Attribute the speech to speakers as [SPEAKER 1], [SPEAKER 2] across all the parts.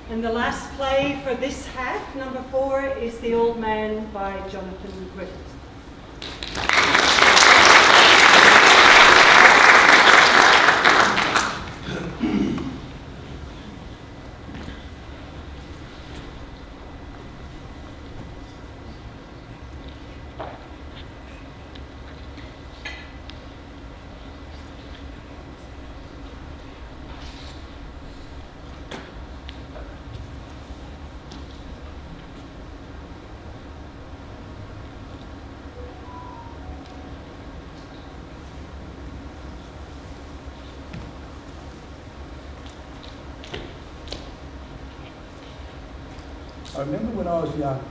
[SPEAKER 1] And the last play for this half, number 4, is The Old Man by Jonathan Griffiths.
[SPEAKER 2] I remember when I was young,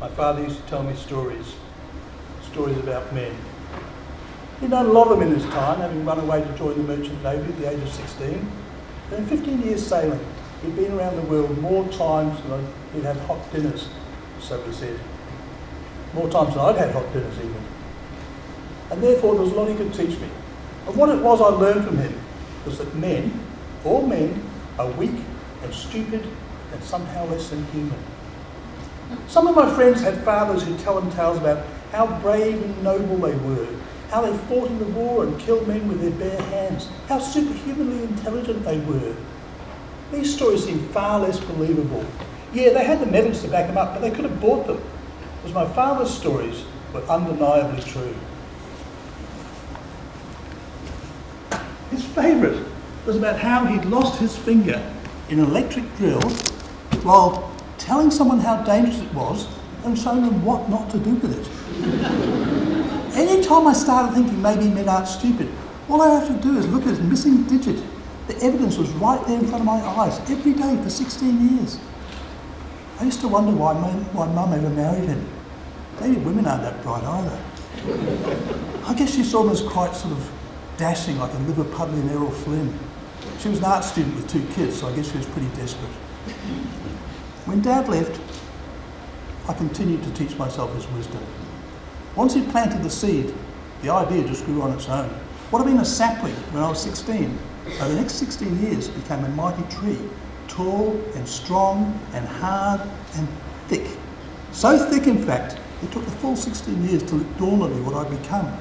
[SPEAKER 2] my father used to tell me stories about men. He'd known a lot of them in his time, having run away to join the Merchant Navy at the age of 16. But in 15 years sailing, he'd been around the world more times than he'd had hot dinners, so he said. More times than I'd had hot dinners even. And therefore there was a lot he could teach me. And what it was I learned from him was that men, all men, are weak and stupid and somehow less than human. Some of my friends had fathers who'd tell them tales about how brave and noble they were, how they fought in the war and killed men with their bare hands, how superhumanly intelligent they were. These stories seemed far less believable. Yeah, they had the medals to back them up, but they could have bought them, because my father's stories were undeniably true. His favourite was about how he'd lost his finger in an electric drill while telling someone how dangerous it was and showing them what not to do with it. Any time I started thinking maybe men aren't stupid, all I have to do is look at his missing digit. The evidence was right there in front of my eyes every day for 16 years. I used to wonder why Mum ever married him. Maybe women aren't that bright either. I guess she saw him as quite sort of dashing, like a Liverpudlian Errol Flynn. She was an art student with 2 kids, so I guess she was pretty desperate. When Dad left, I continued to teach myself his wisdom. Once he'd planted the seed, the idea just grew on its own. What had been a sapling when I was 16, over the next 16 years became a mighty tree, tall and strong and hard and thick. So thick, in fact, it took the full 16 years till it dawned on me what I'd become.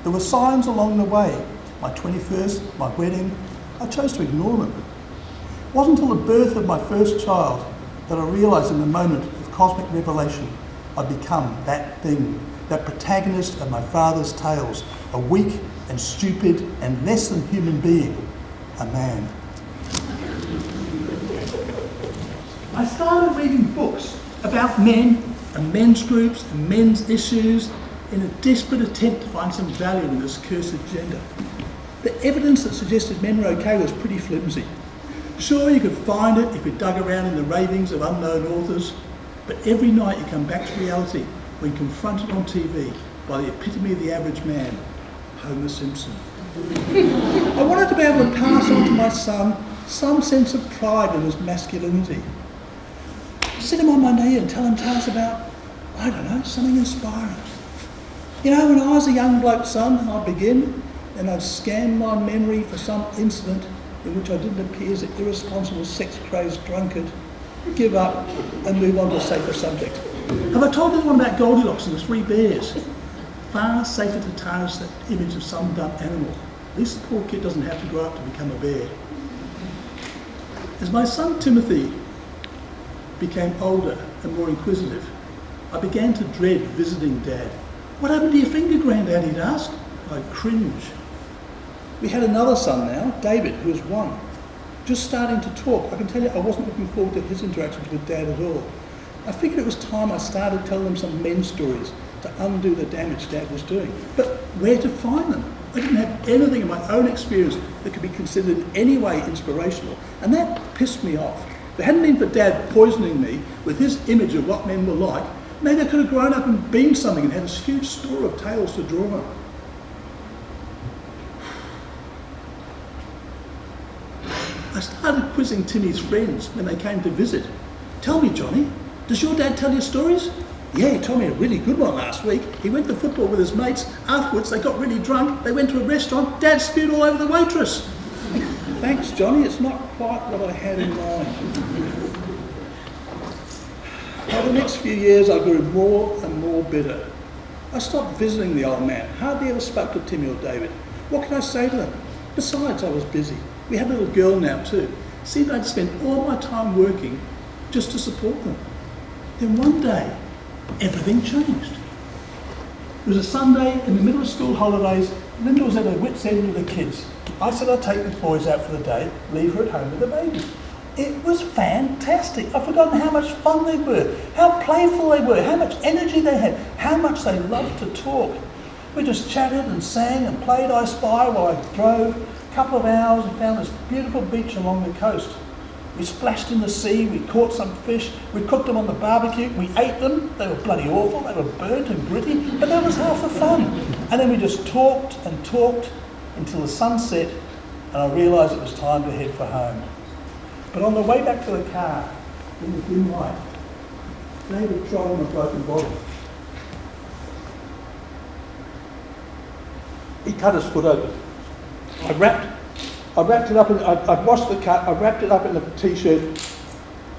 [SPEAKER 2] There were signs along the way. My 21st, my wedding, I chose to ignore them. It wasn't until the birth of my first child that I realised in the moment of cosmic revelation I'd become that thing, that protagonist of my father's tales, a weak and stupid and less than human being, a man. I started reading books about men and men's groups and men's issues in a desperate attempt to find some value in this cursed gender. The evidence that suggested men were okay was pretty flimsy. Sure, you could find it if you dug around in the ravings of unknown authors, but every night you come back to reality when confronted on TV by the epitome of the average man, Homer Simpson. I wanted to be able to pass on to my son some sense of pride in his masculinity. Sit him on my knee and tell him tales about, I don't know, something inspiring. You know, when I was a young bloke, son, I'd begin and I'd scan my memory for some incident in which I didn't appear as an irresponsible, sex-crazed drunkard, give up and move on to a safer subject. Have I told anyone about Goldilocks and the 3 bears? Far safer to tarnish that image of some dumb animal. At least the poor kid doesn't have to grow up to become a bear. As my son Timothy became older and more inquisitive, I began to dread visiting Dad. What happened to your finger, Grandad? He'd ask. I'd cringe. We had another son now, David, who was 1. Just starting to talk. I can tell you I wasn't looking forward to his interactions with Dad at all. I figured it was time I started telling them some men's stories to undo the damage Dad was doing. But where to find them? I didn't have anything in my own experience that could be considered in any way inspirational, and that pissed me off. If it hadn't been for Dad poisoning me with his image of what men were like, maybe I could have grown up and been something and had this huge store of tales to draw on. I started quizzing Timmy's friends when they came to visit. Tell me, Johnny, does your dad tell you stories? Yeah, he told me a really good one last week. He went to football with his mates. Afterwards, they got really drunk. They went to a restaurant. Dad spewed all over the waitress. Thanks, Johnny. It's not quite what I had in mind. Over the next few years, I grew more and more bitter. I stopped visiting the old man, hardly ever spoke to Timmy or David. What can I say to them? Besides, I was busy. We had a little girl now too. Seemed I'd spend all my time working just to support them. Then one day, everything changed. It was a Sunday in the middle of school holidays. Linda was at her wit's end with the kids. I said I'd take the boys out for the day, leave her at home with the baby. It was fantastic. I've forgotten how much fun they were, how playful they were, how much energy they had, how much they loved to talk. We just chatted and sang and played I Spy while I drove. A couple of hours and found this beautiful beach along the coast. We splashed in the sea, we caught some fish, we cooked them on the barbecue, we ate them. They were bloody awful, they were burnt and gritty, but that was half the fun. And then we just talked and talked until the sun set, and I realised it was time to head for home. But on the way back to the car, in the dim light, David trod on a broken bottle. He cut his foot open. I wrapped it up, I'd washed the cut, I wrapped it up in a t-shirt,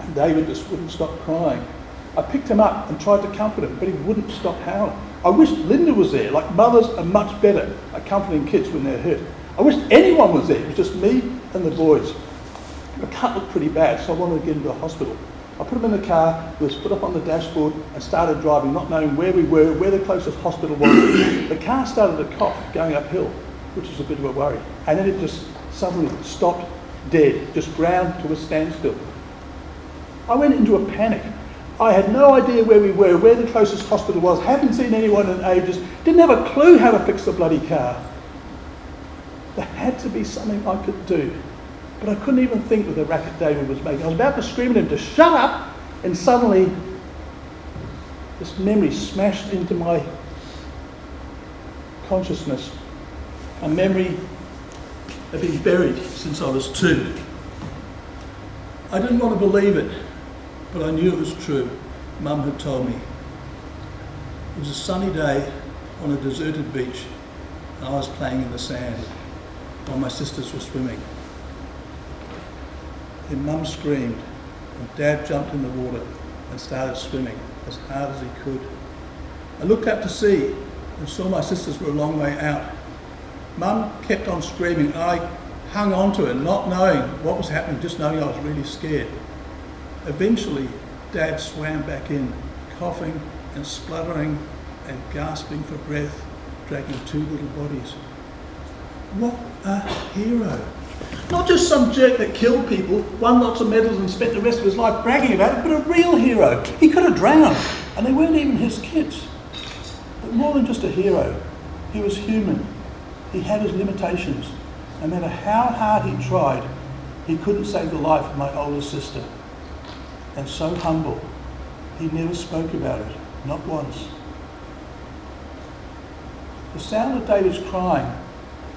[SPEAKER 2] and David just wouldn't stop crying. I picked him up and tried to comfort him, but he wouldn't stop howling. I wished Linda was there, like mothers are much better at comforting kids when they're hurt. I wished anyone was there, it was just me and the boys. The cut looked pretty bad, so I wanted to get him to a hospital. I put him in the car with his foot up on the dashboard and started driving, not knowing where we were, where the closest hospital was. The car started to cough going uphill, which was a bit of a worry. And then it just suddenly stopped dead, just ground to a standstill. I went into a panic. I had no idea where we were, where the closest hospital was, hadn't seen anyone in ages, didn't have a clue how to fix the bloody car. There had to be something I could do. But I couldn't even think with the racket David was making. I was about to scream at him to shut up, and suddenly this memory smashed into my consciousness. A memory had been buried since I was 2. I didn't want to believe it, but I knew it was true. Mum had told me. It was a sunny day on a deserted beach, and I was playing in the sand while my sisters were swimming. Then Mum screamed, and Dad jumped in the water and started swimming as hard as he could. I looked out to sea and saw my sisters were a long way out. Mum kept on screaming. I hung on to it, not knowing what was happening, just knowing I was really scared. Eventually, Dad swam back in, coughing and spluttering and gasping for breath, dragging 2 little bodies. What a hero. Not just some jerk that killed people, won lots of medals and spent the rest of his life bragging about it, but a real hero. He could have drowned, and they weren't even his kids. But more than just a hero, he was human. He had his limitations. No matter how hard he tried, he couldn't save the life of my older sister. And so humble, he never spoke about it, not once. The sound of David's crying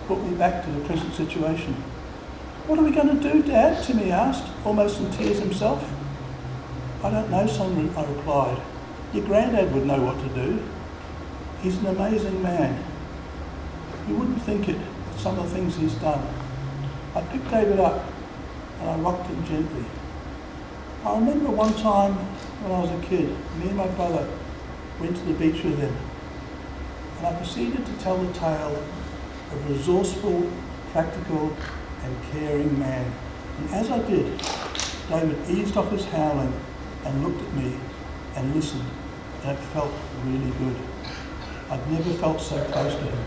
[SPEAKER 2] brought me back to the present situation. What are we going to do, Dad? Timmy asked, almost in tears himself. I don't know, son, I replied. Your granddad would know what to do. He's an amazing man. You wouldn't think it, with some of the things he's done. I picked David up and I rocked him gently. I remember one time when I was a kid, me and my brother went to the beach with him, and I proceeded to tell the tale of a resourceful, practical and caring man. And as I did, David eased off his howling and looked at me and listened, and it felt really good. I'd never felt so close to him.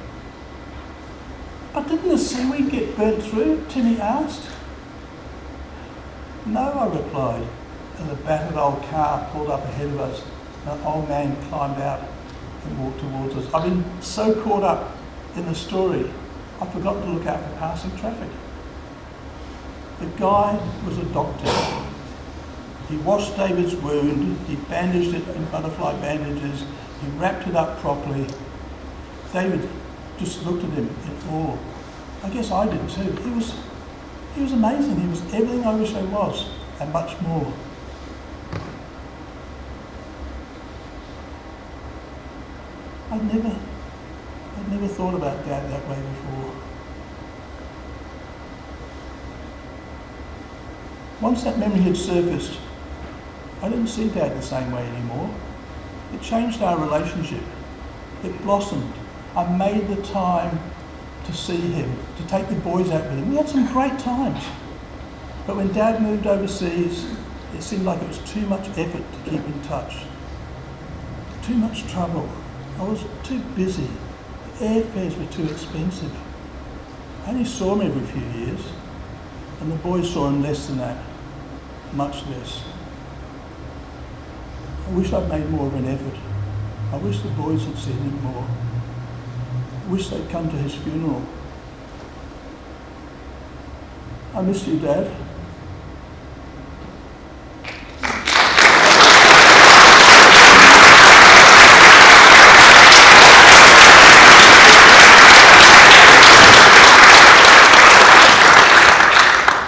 [SPEAKER 2] But didn't the seaweed get burnt through? Timmy asked. No, I replied, and the battered old car pulled up ahead of us, and an old man climbed out and walked towards us. I've been so caught up in the story, I've forgotten to look out for passing traffic. The guy was a doctor. He washed David's wound, he bandaged it in butterfly bandages, he wrapped it up properly. David just looked at him in awe. I guess I did too. He was amazing. He was everything I wish I was, and much more. I'd never thought about Dad that way before. Once that memory had surfaced, I didn't see Dad the same way anymore. It changed our relationship. It blossomed. I made the time to see him, to take the boys out with him. We had some great times. But when Dad moved overseas, it seemed like it was too much effort to keep in touch. Too much trouble. I was too busy. The airfares were too expensive. I only saw him every few years, and the boys saw him less than that, much less. I wish I'd made more of an effort. I wish the boys had seen him more. I wish they'd come to his funeral. I miss you, Dad.